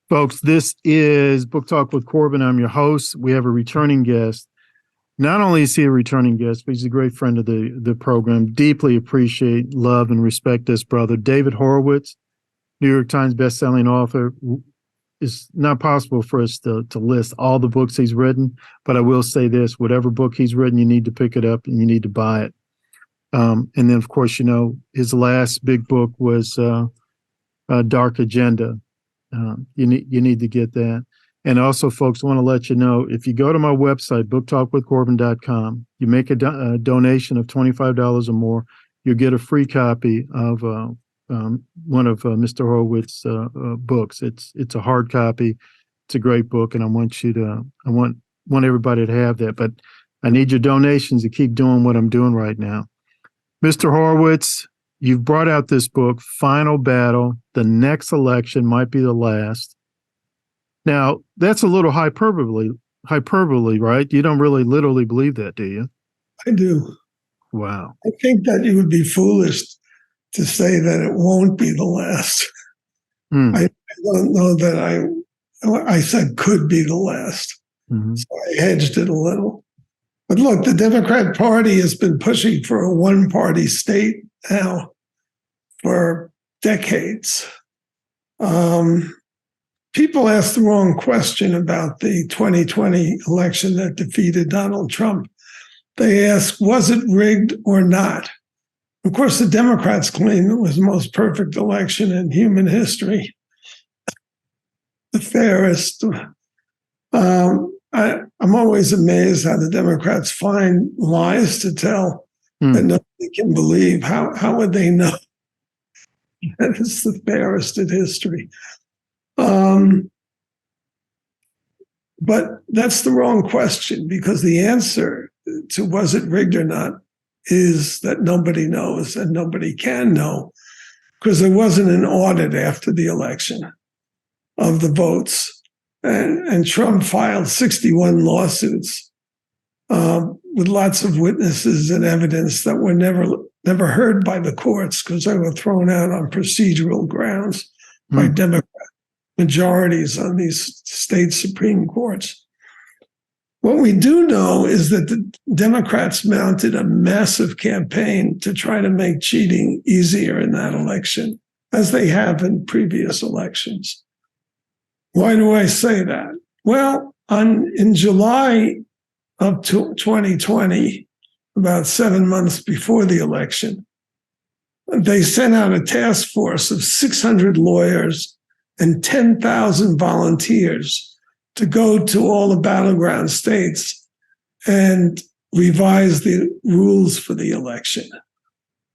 Folks, this is Book Talk with Corbin. I'm your host. We have a returning guest. Not only is he a returning guest, but he's a great friend of the program. Deeply appreciate, love, and respect this brother. David Horowitz, New York Times bestselling author. It's not possible for us to list all the books he's written, but I will say this: whatever book he's written, you need to pick it up and you need to buy it. And then, of course, his last big book was Dark Agenda. You need to get that. And also, folks, I want to let you know, if you go to my website, booktalkwithcorbin.com, you make a donation of $25 or more, you'll get a free copy of one of Mr. Horowitz's books. It's a hard copy. It's a great book, and I want everybody to have that. But I need your donations to keep doing what I'm doing right now. Mr. Horowitz, you've brought out this book, Final Battle, The Next Election Might Be the Last. Now, that's a little hyperbole, right? You don't really literally believe that, do you? I do. Wow. I think that you would be foolish to say that it won't be the last. I don't know that I said could be the last. Mm-hmm. So I hedged it a little. But look, the Democrat Party has been pushing for a one-party state now for decades. People ask the wrong question about the 2020 election that defeated Donald Trump. They ask, was it rigged or not? Of course, the Democrats claim it was the most perfect election in human history, the fairest. I'm always amazed how the Democrats find lies to tell that nobody can believe. How would they know that it's the fairest in history? But that's the wrong question, because the answer to was it rigged or not is that nobody knows and nobody can know, because there wasn't an audit after the election of the votes. And Trump filed 61 lawsuits with lots of witnesses and evidence that were never heard by the courts, because they were thrown out on procedural grounds by Democrat majorities on these state Supreme Courts. What we do know is that the Democrats mounted a massive campaign to try to make cheating easier in that election, as they have in previous elections. Why do I say that? Well, in July of 2020, about 7 months before the election, they sent out a task force of 600 lawyers and 10,000 volunteers to go to all the battleground states and revise the rules for the election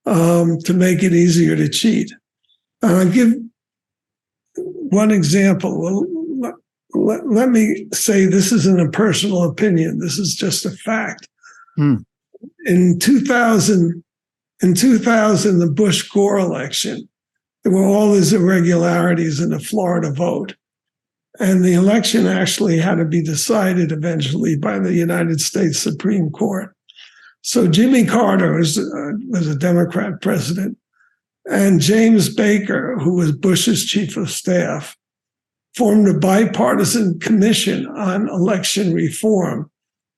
to make it easier to cheat. I'll give one example. Let me say this isn't a personal opinion. This is just a fact. In 2000, the Bush-Gore election, there were all these irregularities in the Florida vote. And the election actually had to be decided eventually by the United States Supreme Court. So Jimmy Carter was a Democrat president, and James Baker, who was Bush's chief of staff, formed a bipartisan commission on election reform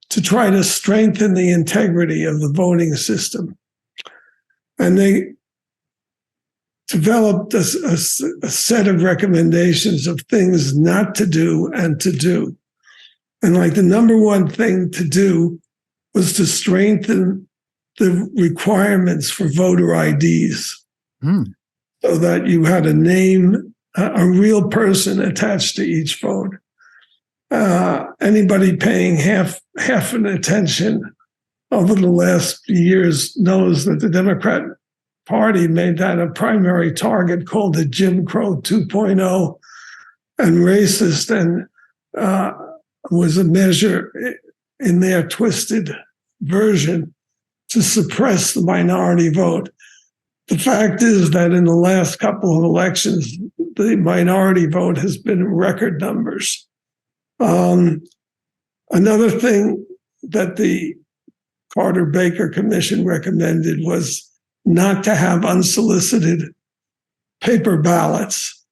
to try to strengthen the integrity of the voting system. And they developed a set of recommendations of things not to do and to do. And like the number one thing to do was to strengthen the requirements for voter IDs so that you had a name, a real person attached to each vote. Anybody paying half an attention over the last few years knows that the Democrat Party made that a primary target, called the Jim Crow 2.0, and racist, and was a measure in their twisted version to suppress the minority vote. The fact is that in the last couple of elections, the minority vote has been in record numbers. Another thing that the Carter-Baker Commission recommended was not to have unsolicited paper ballots.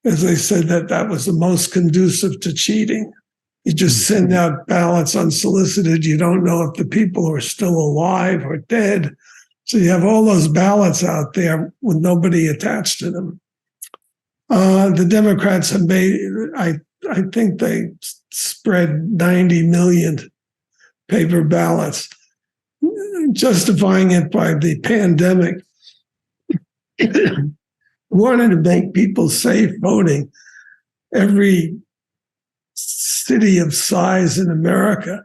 as they said that was the most conducive to cheating. You just send out ballots unsolicited. You don't know if the people are still alive or dead. So you have all those ballots out there with nobody attached to them. The Democrats have made, I think they spread 90 million paper ballots, justifying it by the pandemic. Wanted to make people safe voting. Every city of size in America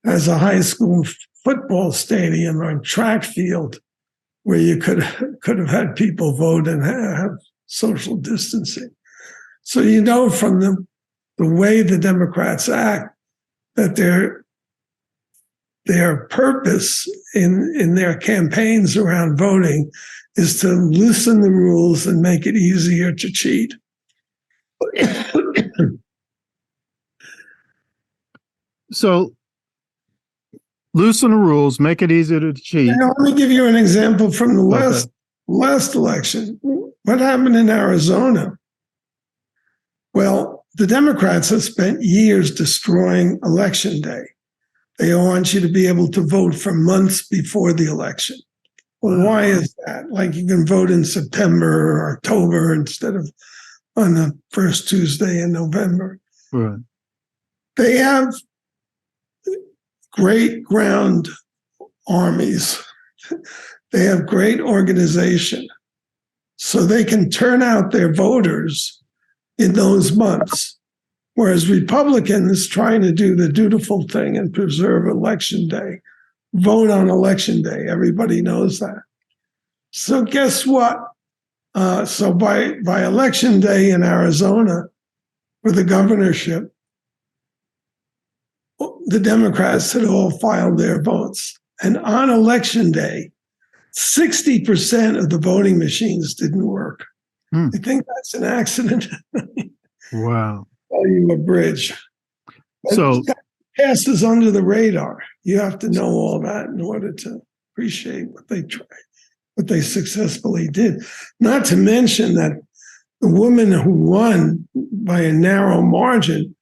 has a high school football stadium or track field where you could have had people vote and have social distancing. So you know from the way the Democrats act that their purpose in their campaigns around voting is to loosen the rules and make it easier to cheat. So loosen the rules, make it easier to cheat. Let me give you an example from the last election. What happened in Arizona? Well, the Democrats have spent years destroying Election Day. They want you to be able to vote for months before the election. Well, why is that? Like you can vote in September or October instead of on the first Tuesday in November. Right. They have great ground armies. They have great organization. So they can turn out their voters in those months. Whereas Republicans trying to do the dutiful thing and preserve Election Day, vote on Election Day. Everybody knows that. So guess what? So by Election Day in Arizona for the governorship, the Democrats had all filed their votes. And on Election Day, 60% of the voting machines didn't work. I think that's an accident. Wow. You a bridge. So passes under the radar. You have to know all that in order to appreciate what they tried, what they successfully did. Not to mention that the woman who won by a narrow margin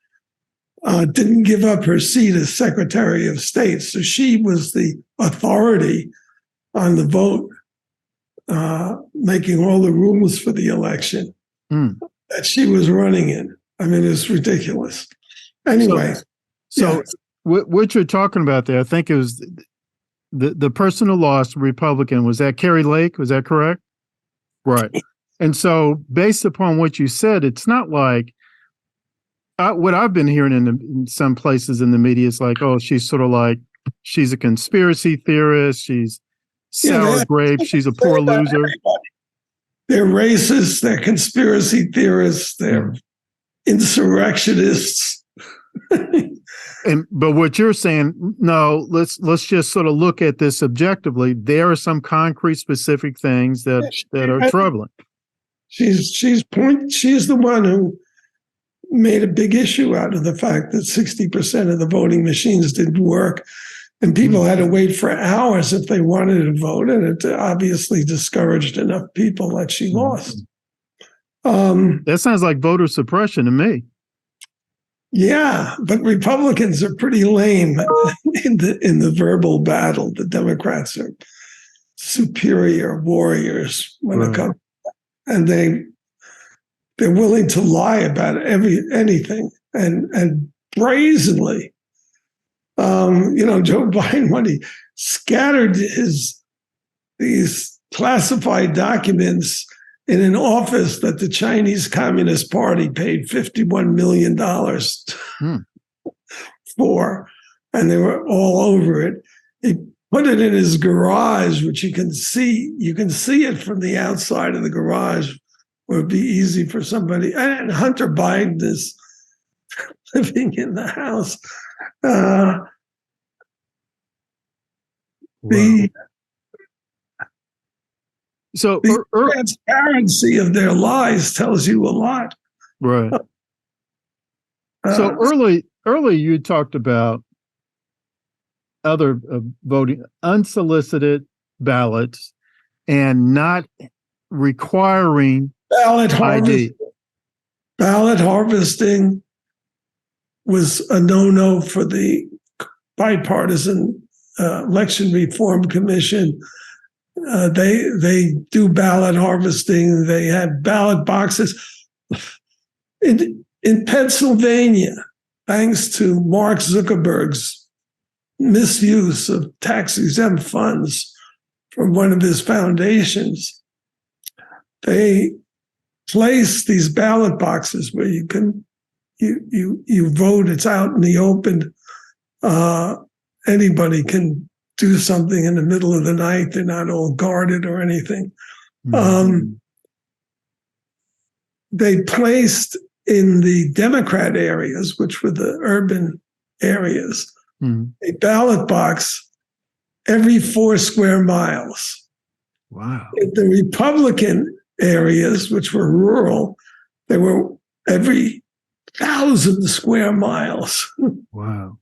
didn't give up her seat as Secretary of State. So she was the authority on the vote, making all the rules for the election that she was running in. I mean, it's ridiculous. Anyway. So what you're talking about there, I think it was the person who lost, Republican, was that Carrie Lake? Was that correct? Right. And so based upon what you said, it's not like what I've been hearing in some places in the media is like, oh, she's sort of like, she's a conspiracy theorist. She's sour grapes. She's a poor loser. They're racist. They're conspiracy theorists. They're insurrectionists. But what you're saying, no, let's just sort of look at this objectively. There are some concrete, specific things that are troubling. She's the one who made a big issue out of the fact that 60% of the voting machines didn't work, and people had to wait for hours if they wanted to vote, and it obviously discouraged enough people that she lost. That sounds like voter suppression to me. Yeah, but Republicans are pretty lame in the verbal battle. The Democrats are superior warriors when it comes, and they're willing to lie about anything and brazenly. Joe Biden, when he scattered these classified documents in an office that the Chinese Communist Party paid $51 million for, and they were all over it. He put it in his garage, which you can see it from the outside of the garage, where it'd be easy for somebody. And Hunter Biden is living in the house. So the transparency of their lies tells you a lot. Right. So early you talked about other voting, unsolicited ballots, and not requiring ballot harvesting. ballot harvesting was a no-no for the bipartisan election reform commission. They do ballot harvesting. They have ballot boxes. In Pennsylvania, thanks to Mark Zuckerberg's misuse of tax-exempt funds from one of his foundations, they place these ballot boxes where you can you vote. It's out in the open. Anybody can do something in the middle of the night. They're not all guarded or anything. Mm-hmm. They placed in the Democrat areas, which were the urban areas, a ballot box every 4 square miles. Wow. In the Republican areas, which were rural, they were every 1,000 square miles. Wow.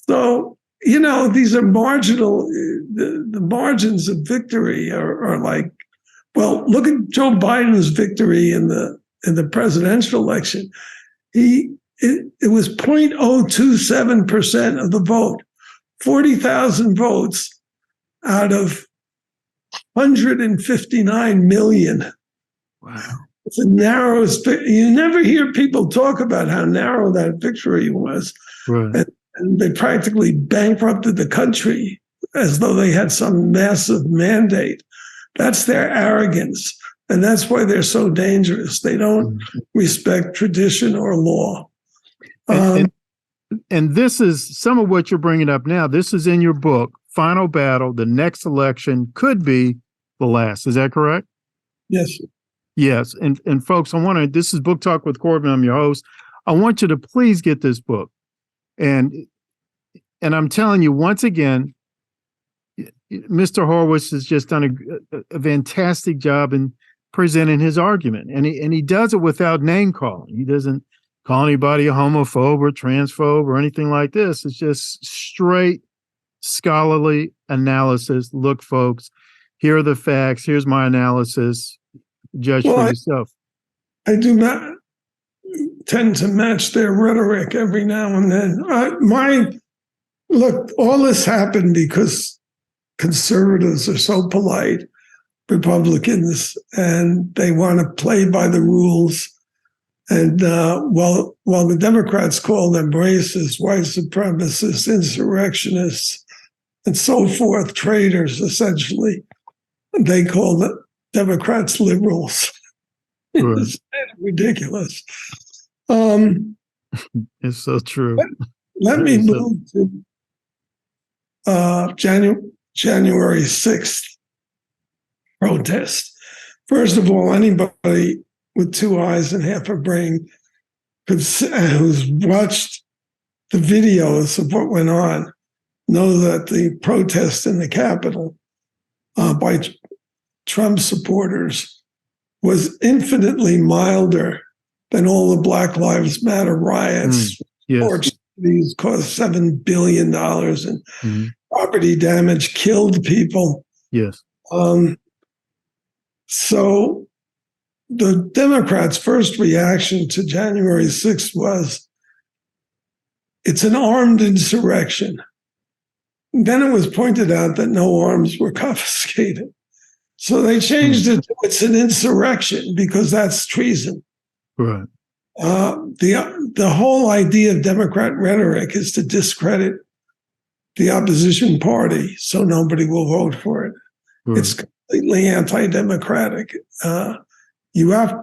So, these are marginal, the margins of victory are like, well, look at Joe Biden's victory in the presidential election. It was 0.027% of the vote, 40,000 votes out of 159 million. Wow. It's the narrowest. You never hear people talk about how narrow that victory was. Right. And they practically bankrupted the country as though they had some massive mandate. That's their arrogance. And that's why they're so dangerous. They don't respect tradition or law. And this is some of what you're bringing up now. This is in your book, Final Battle. The next election could be the last. Is that correct? Yes. Yes. And folks, this is Book Talk with Corbin. I'm your host. I want you to please get this book. And I'm telling you, once again, Mr. Horowitz has just done a fantastic job in presenting his argument. And he does it without name calling. He doesn't call anybody a homophobe or transphobe or anything like this. It's just straight scholarly analysis. Look, folks, here are the facts. Here's my analysis. Judge for yourself. I do not tend to match their rhetoric every now and then. Look, all this happened because conservatives are so polite, Republicans, and they want to play by the rules. And while the Democrats call them racists, white supremacists, insurrectionists, and so forth, traitors, essentially, they call the Democrats liberals. Right. It's ridiculous. It's so true. Let me move to January 6th protest. First of all, anybody with 2 eyes and half a brain who's watched the videos of what went on know that the protest in the Capitol by Trump supporters was infinitely milder than all the Black Lives Matter riots. Yes. These caused $7 billion in property damage, killed people. Yes. So the Democrats' first reaction to January 6th was, it's an armed insurrection. And then it was pointed out that no arms were confiscated. So they changed it to it's an insurrection because that's treason. Right. The whole idea of Democrat rhetoric is to discredit the opposition party so nobody will vote for it. Right. It's completely anti-democratic. You have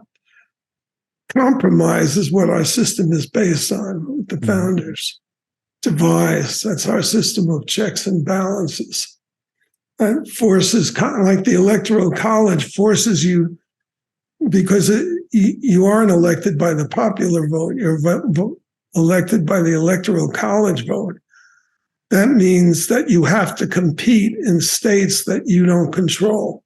compromise is what our system is based on, what the founders devised. That's our system of checks and balances. And forces, like the Electoral College, forces you, because you aren't elected by the popular vote, you're elected by the Electoral College vote. That means that you have to compete in states that you don't control.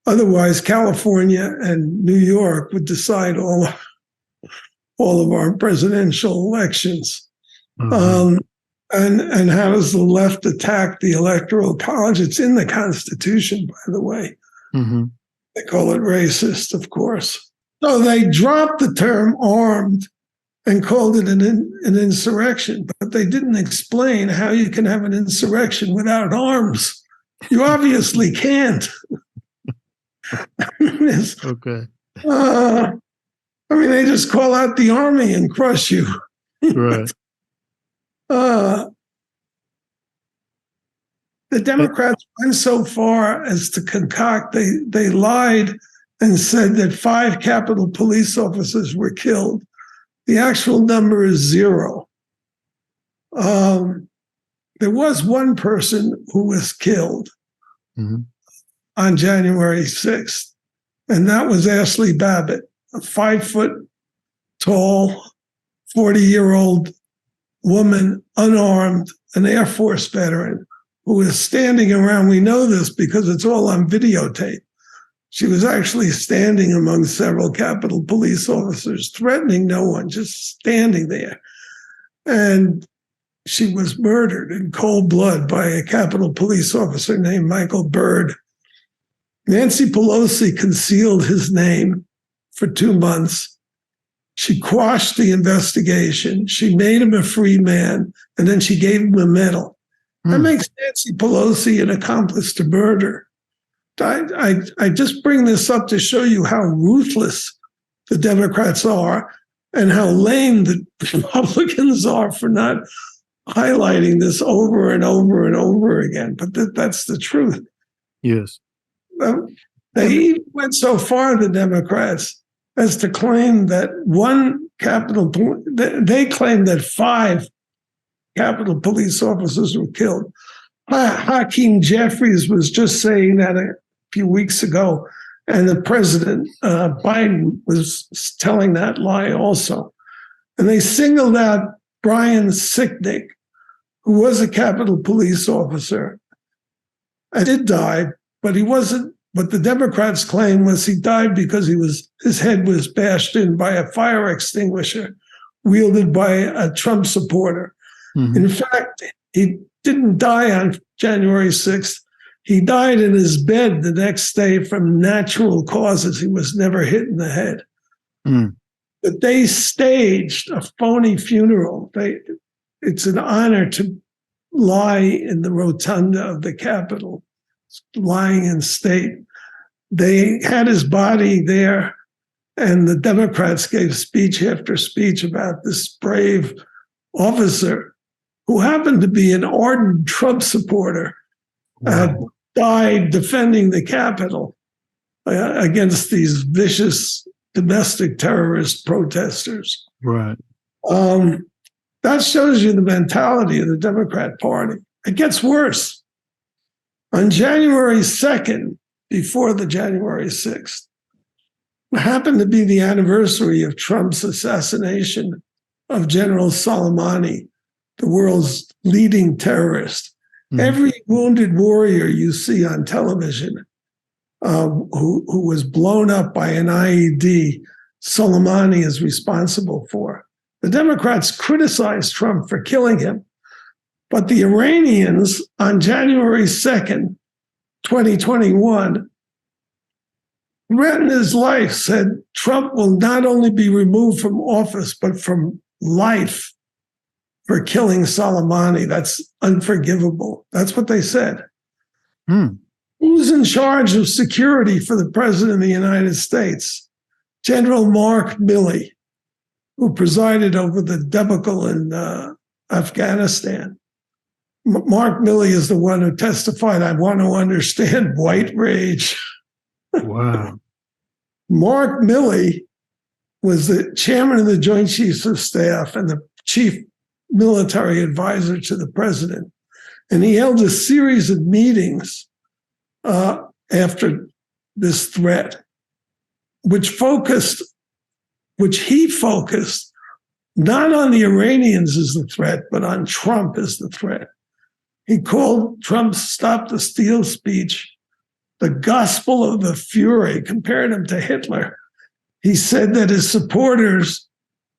Otherwise, California and New York would decide all of our presidential elections. And how does the left attack the Electoral College? It's in the Constitution, by the way. They call it racist, of course. So they dropped the term armed and called it an insurrection, but they didn't explain how you can have an insurrection without arms. You obviously can't. Okay. They just call out the army and crush you. Right. The Democrats went so far as to concoct, they lied and said that 5 Capitol police officers were killed. The actual number is 0. There was one person who was killed on January 6th, and that was Ashley Babbitt, a 5-foot-tall, 40-year-old woman, unarmed, an Air Force veteran, who was standing around. We know this because it's all on videotape. She was actually standing among several Capitol police officers, threatening no one, just standing there. And she was murdered in cold blood by a Capitol police officer named Michael Byrd. Nancy Pelosi concealed his name for 2 months. She quashed the investigation. She made him a free man, and then she gave him a medal. That makes Nancy Pelosi an accomplice to murder. I just bring this up to show you how ruthless the Democrats are and how lame the Republicans are for not highlighting this over and over and over again. But that's the truth. Yes. They even went so far, the Democrats, as to claim that they claimed that 5 Capitol police officers were killed. Hakeem Jeffries was just saying that a few weeks ago, and the president, Biden, was telling that lie also. And they singled out Brian Sicknick, who was a Capitol police officer and did die, but he wasn't. But the Democrats' claim was he died because his head was bashed in by a fire extinguisher wielded by a Trump supporter. In fact, he didn't die on January 6th. He died in his bed the next day from natural causes. He was never hit in the head. But they staged a phony funeral. It's an honor to lie in the rotunda of the Capitol, lying in state. They had his body there, and the Democrats gave speech after speech about this brave officer who happened to be an ardent Trump supporter, died defending the Capitol against these vicious domestic terrorist protesters. Right. That shows you the mentality of the Democrat Party. It gets worse. On January 2nd, before the January 6th, it happened to be the anniversary of Trump's assassination of General Soleimani, the world's leading terrorist. Every wounded warrior you see on television who was blown up by an IED, Soleimani is responsible for. The Democrats criticized Trump for killing him, but the Iranians on January 2nd, 2021, threatened his life, said Trump will not only be removed from office, but from life for killing Soleimani. That's unforgivable. That's what they said. Who's in charge of security for the president of the United States? General Mark Milley, who presided over the debacle in Afghanistan. Mark Milley is the one who testified, I want to understand white rage. Wow. Mark Milley was the chairman of the Joint Chiefs of Staff and the chief military advisor to the president. And he held a series of meetings after this threat, which he focused not on the Iranians as the threat, but on Trump as the threat. He called Trump's Stop the Steal speech the gospel of the fury, compared him to Hitler. He said that his supporters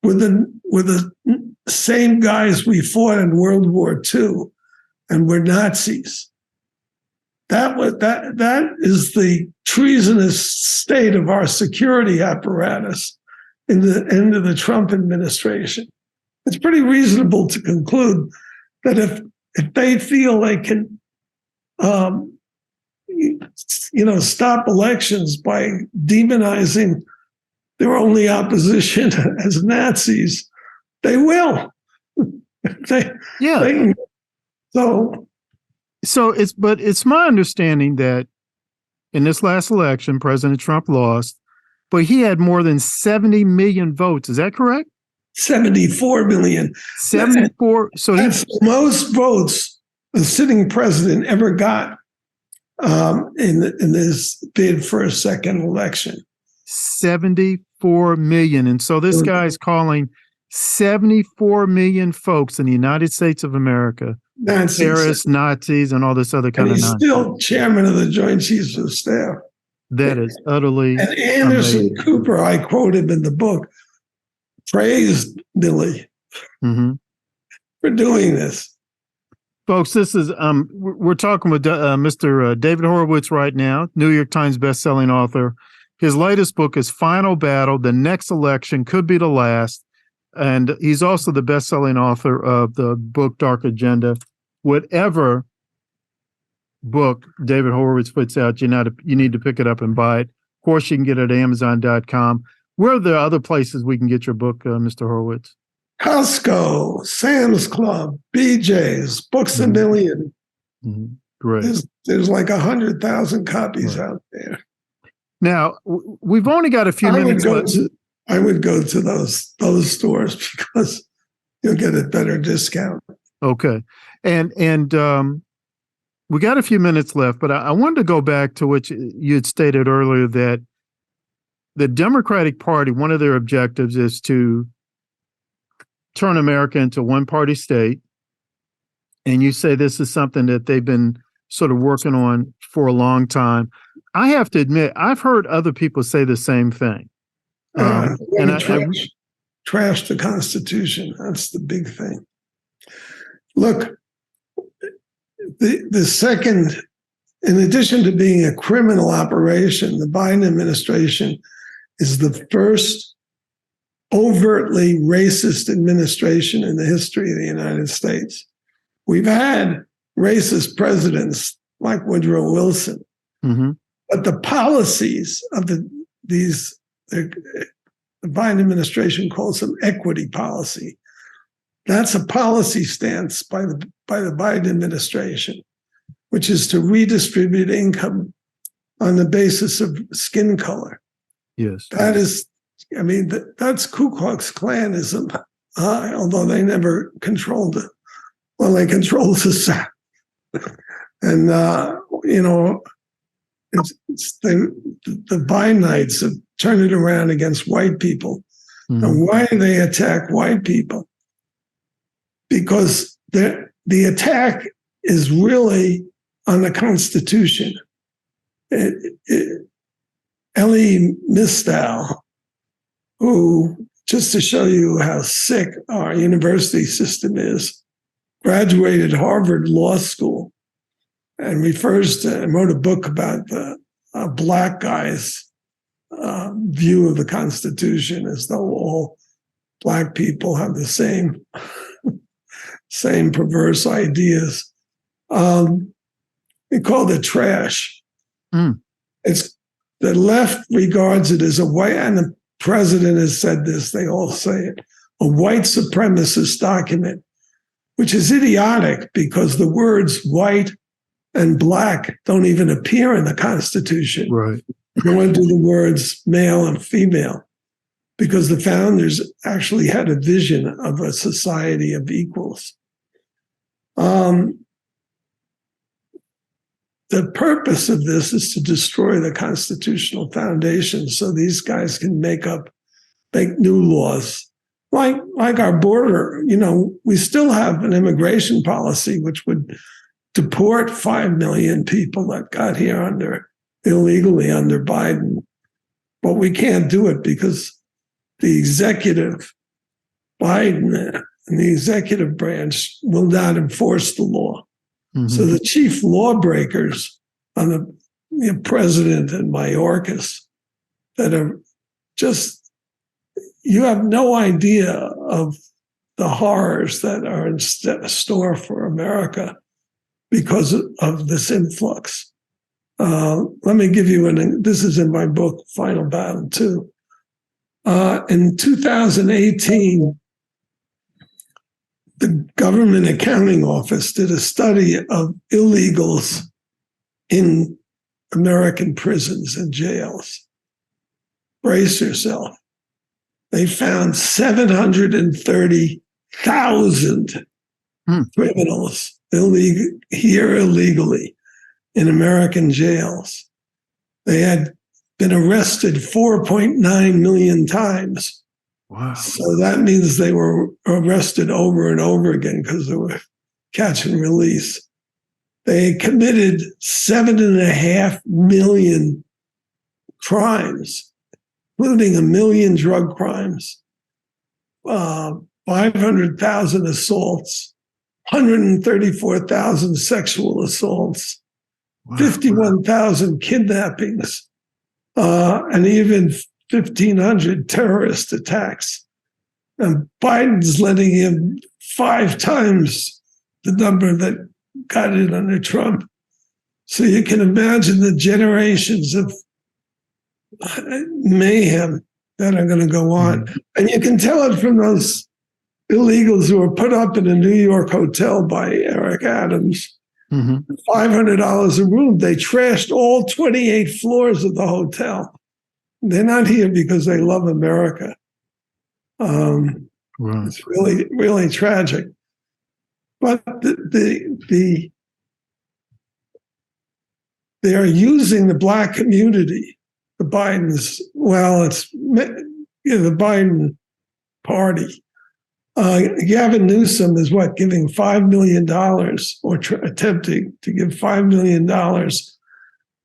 were the same guys we fought in World War II and were Nazis. that is the treasonous state of our security apparatus in the end of the Trump administration. It's pretty reasonable to conclude that if they feel they can, stop elections by demonizing their only opposition as Nazis, they will. But it's my understanding that in this last election, President Trump lost, but he had more than 70 million votes. Is that correct? 74 million. 74. So that's the most votes a sitting president ever got in this bid for a second election. 74 million. And so this guy's calling 74 million folks in the United States of America terrorists, Nazis, and all this other kind of nonsense. He's still chairman of the Joint Chiefs of Staff. That is utterly And Anderson amazing. Cooper, I quote him in the book, praised Billy for doing this. Folks, this is we're talking with Mr. David Horowitz right now, New York Times bestselling author. His latest book is Final Battle: The Next Election Could Be the Last. And he's also the best-selling author of the book Dark Agenda. Whatever book David Horowitz puts out, you need to pick it up and buy it. Of course, you can get it at Amazon.com. Where are the other places we can get your book, Mr. Horowitz? Costco, Sam's Club, BJ's, Books A Million. Great. There's like 100,000 copies out there. Now, we've only got a few minutes left. I would go to those stores because you'll get a better discount. Okay. And we got a few minutes left, but I wanted to go back to what you had stated earlier, that the Democratic Party, one of their objectives is to turn America into a one-party state. And you say this is something that they've been sort of working on for a long time. I have to admit, I've heard other people say the same thing. Trash the Constitution. That's the big thing. Look, the second, in addition to being a criminal operation, the Biden administration is the first overtly racist administration in the history of the United States. We've had racist presidents like Woodrow Wilson, but the policies of the Biden administration calls them equity policy. That's a policy stance by the Biden administration, which is to redistribute income on the basis of skin color. Yes. That is, that's Ku Klux Klanism, although they never controlled it. Well, they controlled the South. And, it's the Bidenites have turned it around against white people. And why do they attack white people? Because the attack is really on the Constitution. Elie Mystal, who, just to show you how sick our university system is, graduated Harvard Law School and wrote a book about the black guy's view of the Constitution, as though all black people have the same perverse ideas. We call it trash. It's the left regards it as a white, and the president has said this, they all say it, a white supremacist document, which is idiotic because the words white and black don't even appear in the Constitution. Right. Nor do the words male and female, because the founders actually had a vision of a society of equals. The purpose of this is to destroy the constitutional foundation so these guys can make new laws. Like our border, we still have an immigration policy which would deport 5 million people that got here illegally under Biden. But we can't do it because the executive, Biden and the executive branch will not enforce the law. So the chief lawbreakers on the president and Mayorkas that are just, you have no idea of the horrors that are in store for America because of this influx. Let me give you this is in my book, Final Battle, too. In 2018, the Government Accounting Office did a study of illegals in American prisons and jails. Brace yourself. They found 730,000 criminals here illegally in American jails. They had been arrested 4.9 million times. Wow. So that means they were arrested over and over again because they were catch and release. They committed 7.5 million crimes, including 1 million drug crimes, 500,000 assaults, 134,000 sexual assaults, wow. 51,000 kidnappings, and even 1,500 terrorist attacks. And Biden's letting him 5 times the number that got it under Trump. So you can imagine the generations of mayhem that are going to go on. And you can tell it from those illegals who were put up in a New York hotel by Eric Adams. $500 a room. They trashed all 28 floors of the hotel. They're not here because they love America. Right. It's really, really tragic. But they are using the Black community, the Bidens. Well, it's the Biden party. Gavin Newsom is giving $5 million or attempting to give $5 million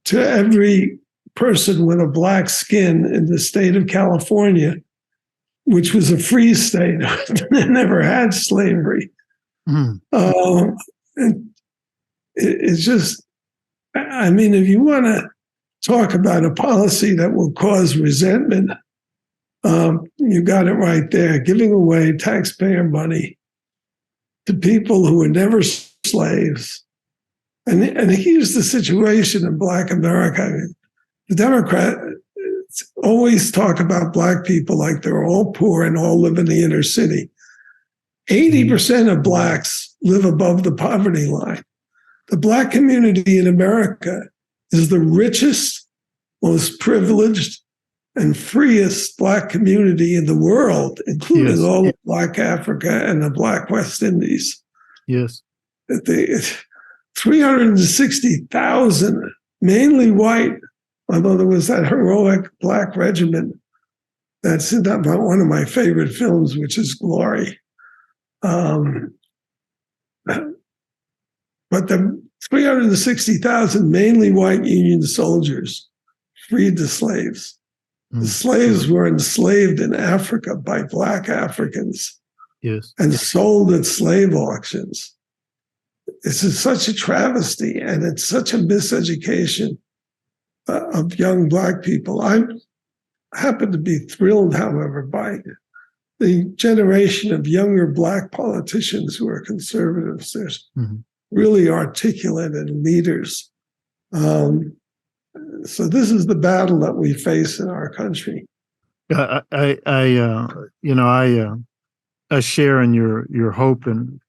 to every person with a black skin in the state of California, which was a free state that never had slavery. It's just, I mean, if you want to talk about a policy that will cause resentment, you got it right there, giving away taxpayer money to people who were never slaves. And here's the situation in Black America. The Democrats always talk about Black people like they're all poor and all live in the inner city. 80% of Blacks live above the poverty line. The Black community in America is the richest, most privileged, and freest Black community in the world, including all of Black Africa and the Black West Indies. Yes. 360,000, mainly white, although there was that heroic Black regiment that's in one of my favorite films, which is Glory. But the 360,000 mainly white Union soldiers freed the slaves. The slaves were enslaved in Africa by Black Africans and sold at slave auctions. This is such a travesty, and it's such a miseducation of young Black people. I happen to be thrilled, however, by the generation of younger Black politicians who are conservatives. There's really articulate and leaders. So this is the battle that we face in our country. I share in your hope, and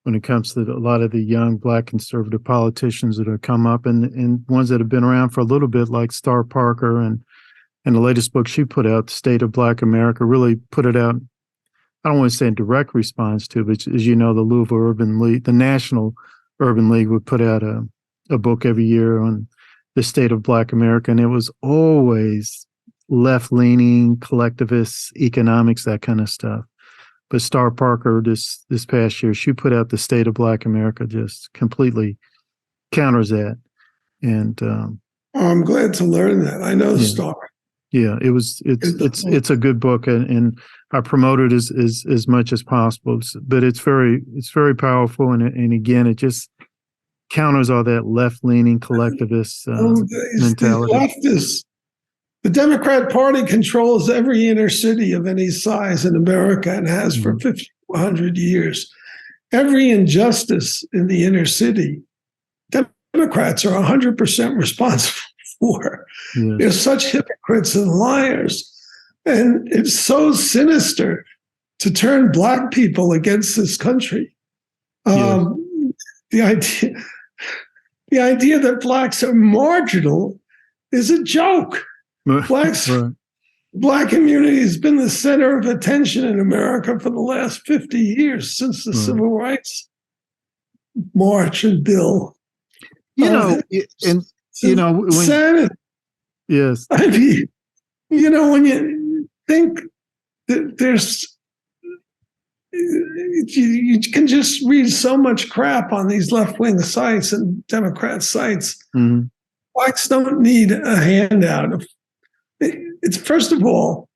when it comes to a lot of the young Black conservative politicians that have come up, and ones that have been around for a little bit, like Star Parker, and the latest book she put out, The State of Black America, really put it out. I don't want to say in direct response to, but as you know, the Louisville Urban League, the National Urban League, would put out a book every year on the state of Black America, and it was always left-leaning, collectivist economics, that kind of stuff. But Star Parker, this past year, she put out The State of Black America, just completely counters that. And I'm glad to learn that. I know Star. Yeah, it's a good book, and I promote it as much as possible. But it's very powerful, and again, it just counters all that left-leaning collectivist These mentality. leftists, the Democrat Party controls every inner city of any size in America and has for 50, 100 years. Every injustice in the inner city, Democrats are 100% responsible for. Yeah. They're such hypocrites and liars. And it's so sinister to turn Black people against this country. Yeah. The idea that Blacks are marginal is a joke. Blacks, right. Black community has been the center of attention in America for the last 50 years since the Civil Rights March and Bill. When Senate. Yes. I mean, when you think that you can just read so much crap on these left-wing sites and Democrat sites. Mm-hmm. Blacks don't need a handout. It's first of all,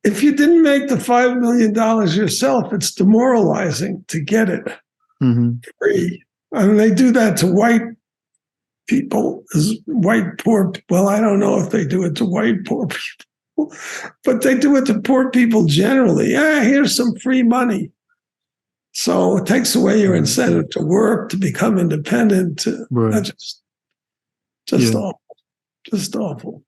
if you didn't make the $5 million yourself, it's demoralizing to get it free. I mean, they do that to white people, white poor. Well, I don't know if they do it to white poor people, but they do it to poor people generally. Here's some free money. So it takes away your incentive to work, to become independent. Just awful. Just awful.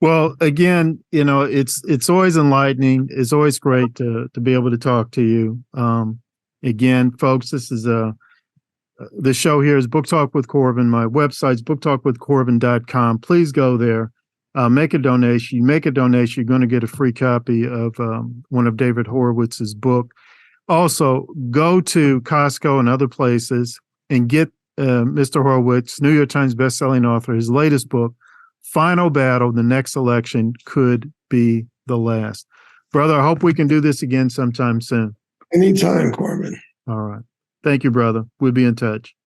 Well, again, it's always enlightening. It's always great to be able to talk to you. Again, folks, this is the show here is Book Talk with Corbin. My website's booktalkwithcorbin.com. Please go there. Make a donation. You make a donation, you're going to get a free copy of one of David Horowitz's book. Also, go to Costco and other places and get Mr. Horowitz, New York Times bestselling author, his latest book, Final Battle, The Next Election Could Be the Last. Brother, I hope we can do this again sometime soon. Anytime, Corbin. All right. Thank you, brother. We'll be in touch.